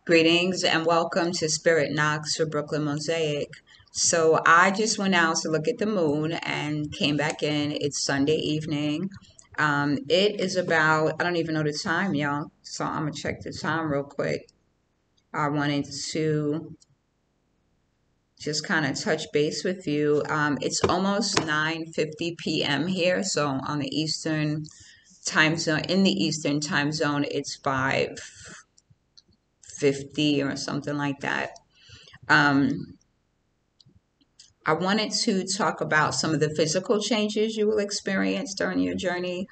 Greetings and welcome to Spirit Knocks for Brooklyn Mosaic. So I just went out to look at the moon and came back in. It's Sunday evening. It is about, I don't even know the time, y'all. So I'm going to check the time real quick. I wanted to just kind of touch base with you. It's almost 9:50 p.m. here. So on the Eastern time zone, in the Eastern time zone, it's 5:50 or something like that. Um, I wanted to talk about some of the physical changes you will experience during your journey.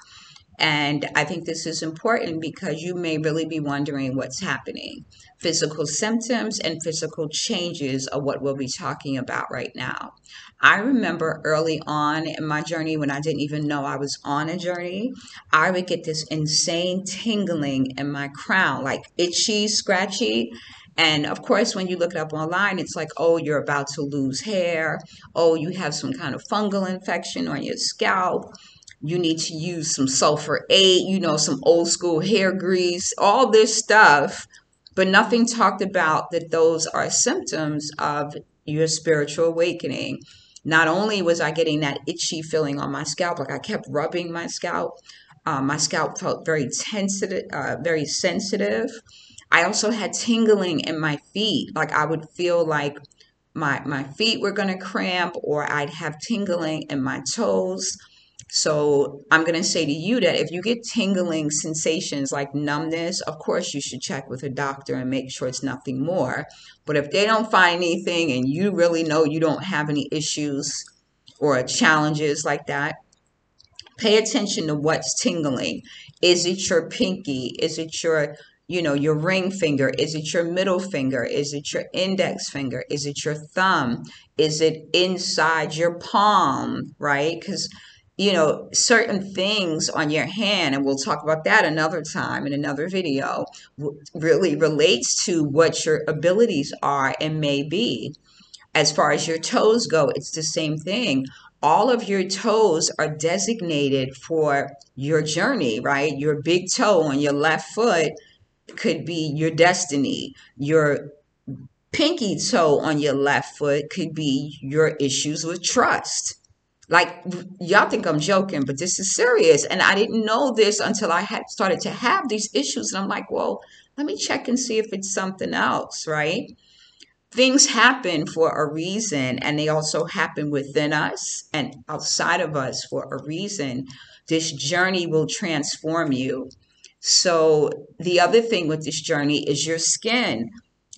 And I think this is important because you may really be wondering what's happening. Physical symptoms and physical changes are what we'll be talking about right now. I remember early on in my journey when I didn't even know I was on a journey, I would get this insane tingling in my crown, like itchy, scratchy. And of course, when you look it up online, it's like, oh, you're about to lose hair. Oh, you have some kind of fungal infection on your scalp. You need to use some sulfur 8, some old school hair grease, all this stuff. But nothing talked about that those are symptoms of your spiritual awakening. Not only was I getting that itchy feeling on my scalp, like I kept rubbing my scalp. My scalp felt very sensitive, very sensitive. I also had tingling in my feet. Like I would feel like my feet were going to cramp, or I'd have tingling in my toes. So I'm going to say to you that if you get tingling sensations like numbness, of course you should check with a doctor and make sure it's nothing more. But if they don't find anything and you really know you don't have any issues or challenges like that, pay attention to what's tingling. Is it your pinky? Is it your ring finger? Is it your middle finger? Is it your index finger? Is it your thumb? Is it inside your palm, right? Because certain things on your hand, and we'll talk about that another time in another video, really relates to what your abilities are and may be. As far as your toes go, it's the same thing. All of your toes are designated for your journey, right? Your big toe on your left foot could be your destiny. Your pinky toe on your left foot could be your issues with trust. Like, y'all think I'm joking, but this is serious. And I didn't know this until I had started to have these issues. And I'm like, well, let me check and see if it's something else, right? Things happen for a reason, and they also happen within us and outside of us for a reason. This journey will transform you. So the other thing with this journey is your skin.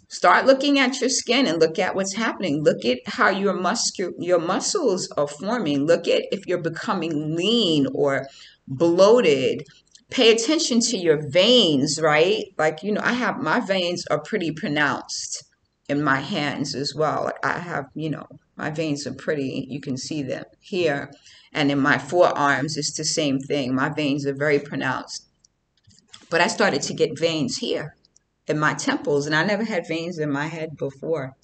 Start looking at your skin and look at what's happening. Look at how your muscles are forming. Look at if you're becoming lean or bloated. Pay attention to your veins, right? Like, I have, my veins are pretty pronounced in my hands as well. Like I have, my veins are pretty, you can see them here. And in my forearms, it's the same thing. My veins are very pronounced. But I started to get veins here in my temples, and I never had veins in my head before.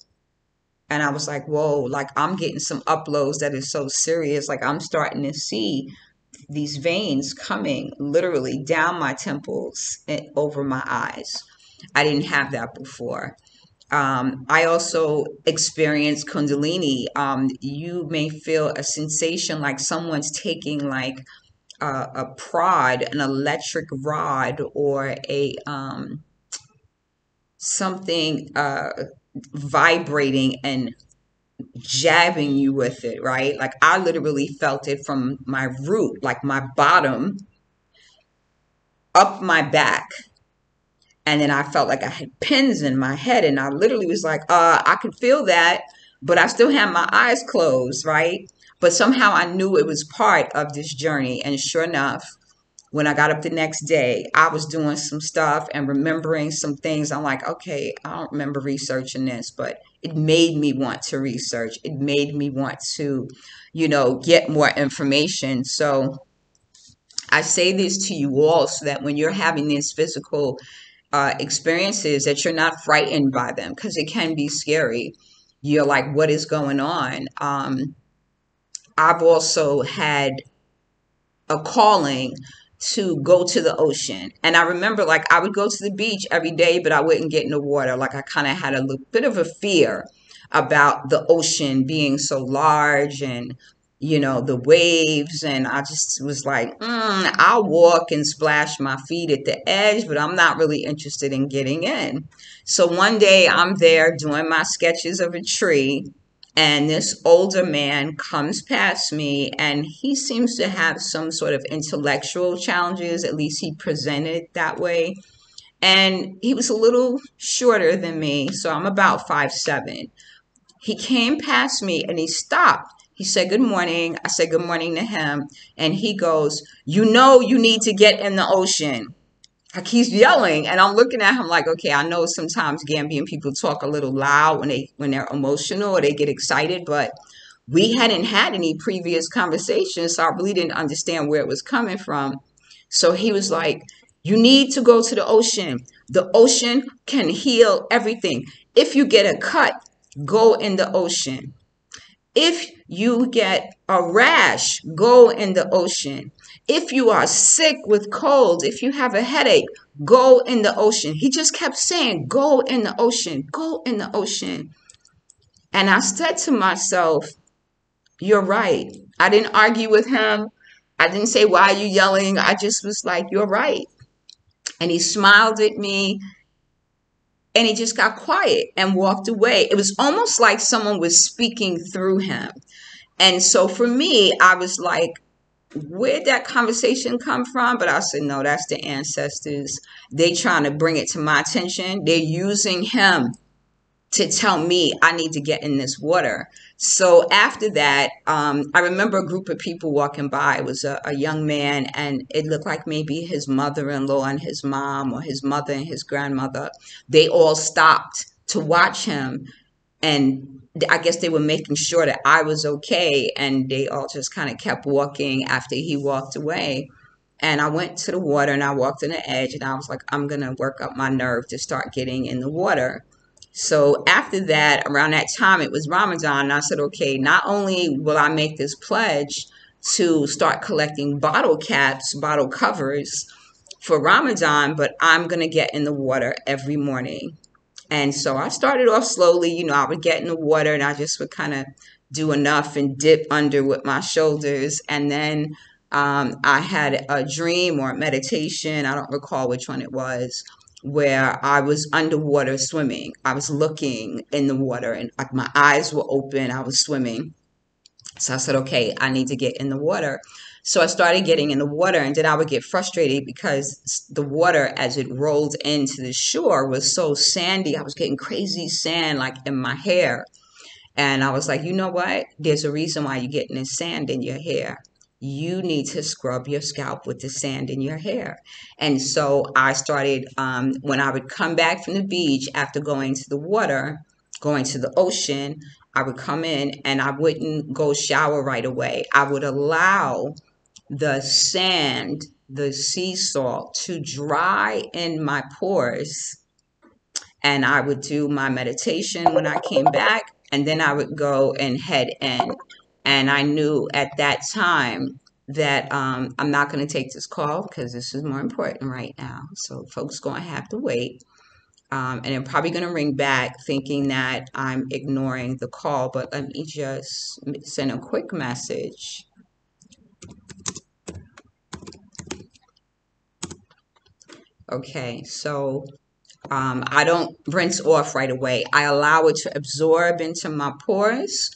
And I was like, whoa, like I'm getting some uploads that is so serious. Like I'm starting to see these veins coming literally down my temples and over my eyes. I didn't have that before. I also experienced Kundalini. You may feel a sensation like someone's taking like a prod, an electric rod, or a something vibrating and jabbing you with it, right? Like I literally felt it from my root, like my bottom up my back. And then I felt like I had pins in my head, and I literally was like, I could feel that, but I still had my eyes closed, right? But somehow I knew it was part of this journey. And sure enough, when I got up the next day, I was doing some stuff and remembering some things. I'm like, okay, I don't remember researching this, but it made me want to research. It made me want to, get more information. So I say this to you all so that when you're having these physical experiences, that you're not frightened by them, because it can be scary. You're like, what is going on? I've also had a calling to go to the ocean. And I remember, like, I would go to the beach every day, but I wouldn't get in the water. Like, I kind of had a bit of a fear about the ocean being so large and, the waves. And I just was like, I'll walk and splash my feet at the edge, but I'm not really interested in getting in. So one day I'm there doing my sketches of a tree, and this older man comes past me, and he seems to have some sort of intellectual challenges. At least he presented that way. And he was a little shorter than me, so I'm about 5'7". He came past me and he stopped. He said, "Good morning." I said, "Good morning" to him. And he goes, you need to get in the ocean." Like, he's yelling, and I'm looking at him like, okay, I know sometimes Gambian people talk a little loud when they're emotional or they get excited, but we hadn't had any previous conversations, so I really didn't understand where it was coming from. So he was like, "You need to go to the ocean. The ocean can heal everything. If you get a cut, go in the ocean. If you get a rash, go in the ocean. If you are sick with cold, if you have a headache, go in the ocean." He just kept saying, "Go in the ocean, go in the ocean." And I said to myself, you're right. I didn't argue with him. I didn't say, "Why are you yelling?" I just was like, you're right. And he smiled at me, and he just got quiet and walked away. It was almost like someone was speaking through him. And so for me, I was like, where'd that conversation come from? But I said, no, that's the ancestors. They trying to bring it to my attention. They're using him to tell me I need to get in this water. So after that, I remember a group of people walking by. It was a young man, and it looked like maybe his mother-in-law and his mom, or his mother and his grandmother. They all stopped to watch him, and I guess they were making sure that I was okay, and they all just kind of kept walking after he walked away. And I went to the water, and I walked on the edge, and I was like, I'm going to work up my nerve to start getting in the water. So after that, around that time, it was Ramadan, and I said, okay, not only will I make this pledge to start collecting bottle caps, bottle covers for Ramadan, but I'm going to get in the water every morning. And so I started off slowly. I would get in the water, and I just would kind of do enough and dip under with my shoulders. And then I had a dream or a meditation, I don't recall which one it was, where I was underwater swimming. I was looking in the water, and like my eyes were open. I was swimming. So I said, okay, I need to get in the water. So I started getting in the water, and then I would get frustrated because the water, as it rolled into the shore, was so sandy. I was getting crazy sand like in my hair. And I was like, you know what? There's a reason why you're getting this sand in your hair. You need to scrub your scalp with the sand in your hair. And so I started, when I would come back from the beach after going to the water, going to the ocean, I would come in and I wouldn't go shower right away. I would allow the sand, the sea salt, to dry in my pores. And I would do my meditation when I came back, and then I would go and head in. And I knew at that time that I'm not going to take this call because this is more important right now. So folks going to have to wait. And I'm probably going to ring back thinking that I'm ignoring the call, but let me just send a quick message. Okay, so I don't rinse off right away. I allow it to absorb into my pores.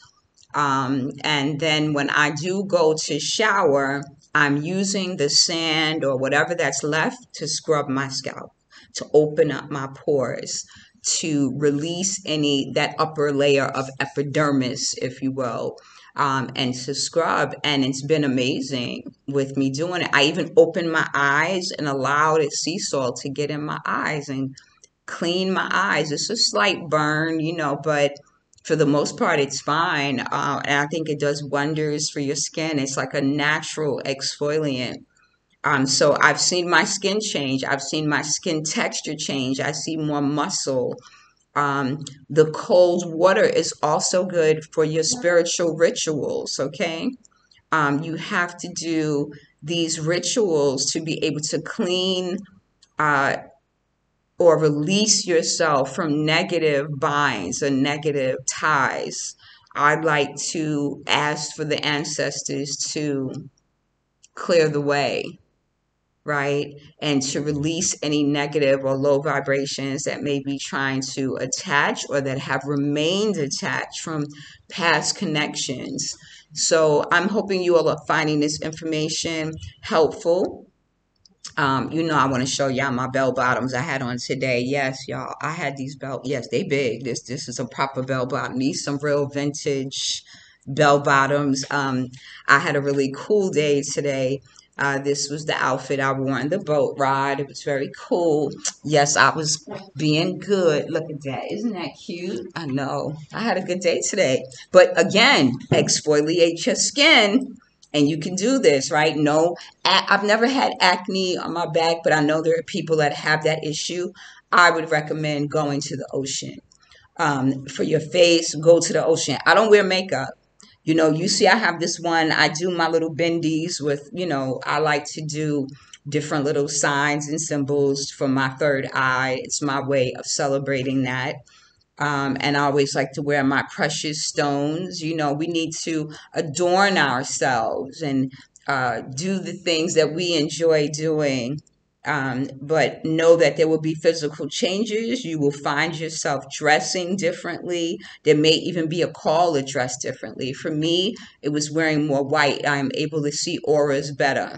And then when I do go to shower, I'm using the sand or whatever that's left to scrub my scalp, to open up my pores, to release that upper layer of epidermis, if you will, and to scrub. And it's been amazing with me doing it. I even opened my eyes and allowed sea salt to get in my eyes and clean my eyes. It's a slight burn, but for the most part, it's fine. And I think it does wonders for your skin. It's like a natural exfoliant. So I've seen my skin change. I've seen my skin texture change. I see more muscle. The cold water is also good for your spiritual rituals, okay? You have to do these rituals to be able to clean uh, or release yourself from negative binds or negative ties, I'd like to ask for the ancestors to clear the way, right? And to release any negative or low vibrations that may be trying to attach or that have remained attached from past connections. So I'm hoping you all are finding this information helpful. I want to show y'all my bell bottoms I had on today. Yes, y'all, I had these yes, they big. This is a proper bell bottom. These some real vintage bell bottoms. I had a really cool day today. This was the outfit I wore on the boat ride. It was very cool. Yes, I was being good. Look at that. Isn't that cute? I know. I had a good day today. But again, exfoliate your skin. And you can do this, right? No, I've never had acne on my back, but I know there are people that have that issue. I would recommend going to the ocean. For your face, go to the ocean. I don't wear makeup. You see, I have this one. I do my little bendies with, I like to do different little signs and symbols for my third eye. It's my way of celebrating that. And I always like to wear my precious stones. We need to adorn ourselves and do the things that we enjoy doing. But know that there will be physical changes. You will find yourself dressing differently. There may even be a call to dress differently. For me, it was wearing more white. I'm able to see auras better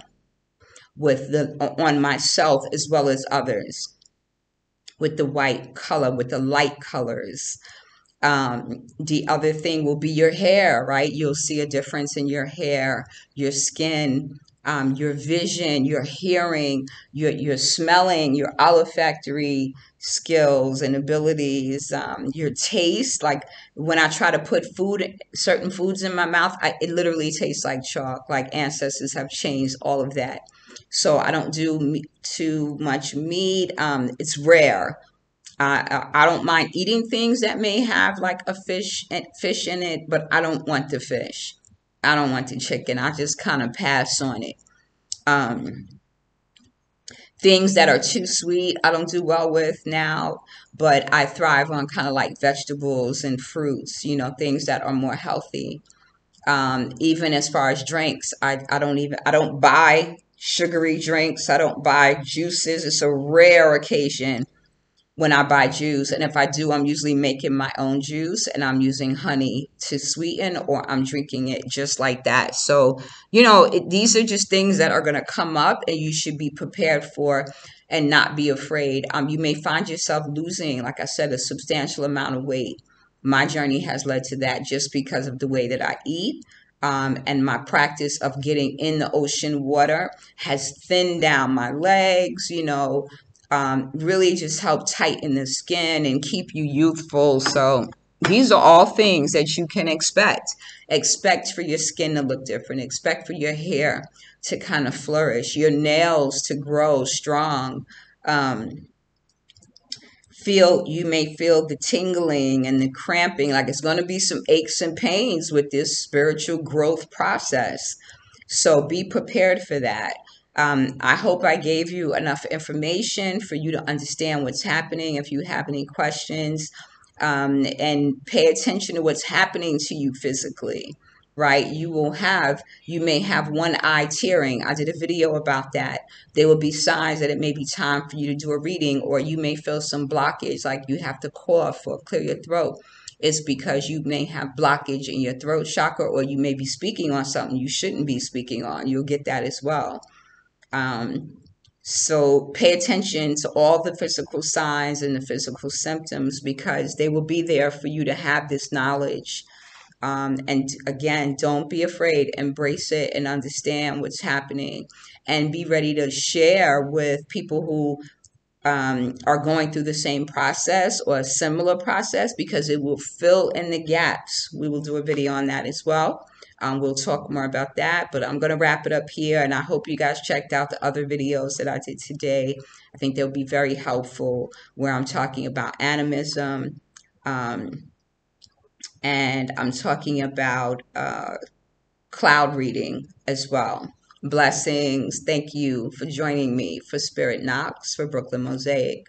on myself as well as others with the white color, with the light colors. The other thing will be your hair, right? You'll see a difference in your hair, your skin, your vision, your hearing, your smelling, your olfactory skills and abilities, your taste. Like when I try to put certain foods in my mouth, it literally tastes like chalk. Like ancestors have changed all of that. So I don't do too much meat. It's rare. I don't mind eating things that may have like a fish in it, but I don't want the fish. I don't want the chicken. I just kind of pass on it. Um, Things that are too sweet, I don't do well with now, but I thrive on kind of like vegetables and fruits, things that are more healthy. Even as far as drinks, I don't buy sugary drinks. I don't buy juices. It's a rare occasion when I buy juice. And if I do, I'm usually making my own juice and I'm using honey to sweeten, or I'm drinking it just like that. So, these are just things that are going to come up and you should be prepared for and not be afraid. You may find yourself losing, like I said, a substantial amount of weight. My journey has led to that just because of the way that I eat. And my practice of getting in the ocean water has thinned down my legs, really just help tighten the skin and keep you youthful. So these are all things that you can expect. Expect for your skin to look different. Expect for your hair to kind of flourish, your nails to grow strong. You may feel the tingling and the cramping, like it's going to be some aches and pains with this spiritual growth process. So be prepared for that. I hope I gave you enough information for you to understand what's happening. If you have any questions, and pay attention to what's happening to you physically, right? You may have one eye tearing. I did a video about that. There will be signs that it may be time for you to do a reading, or you may feel some blockage, like you have to cough or clear your throat. It's because you may have blockage in your throat chakra, or you may be speaking on something you shouldn't be speaking on. You'll get that as well. So pay attention to all the physical signs and the physical symptoms, because they will be there for you to have this knowledge. And again, don't be afraid. Embrace it and understand what's happening, and be ready to share with people who are going through the same process or a similar process, because it will fill in the gaps. We will do a video on that as well. We'll talk more about that, but I'm going to wrap it up here, and I hope you guys checked out the other videos that I did today. I think they'll be very helpful, where I'm talking about animism, and I'm talking about cloud reading as well. Blessings. Thank you for joining me for Spirit Knox for Brooklyn Mosaic.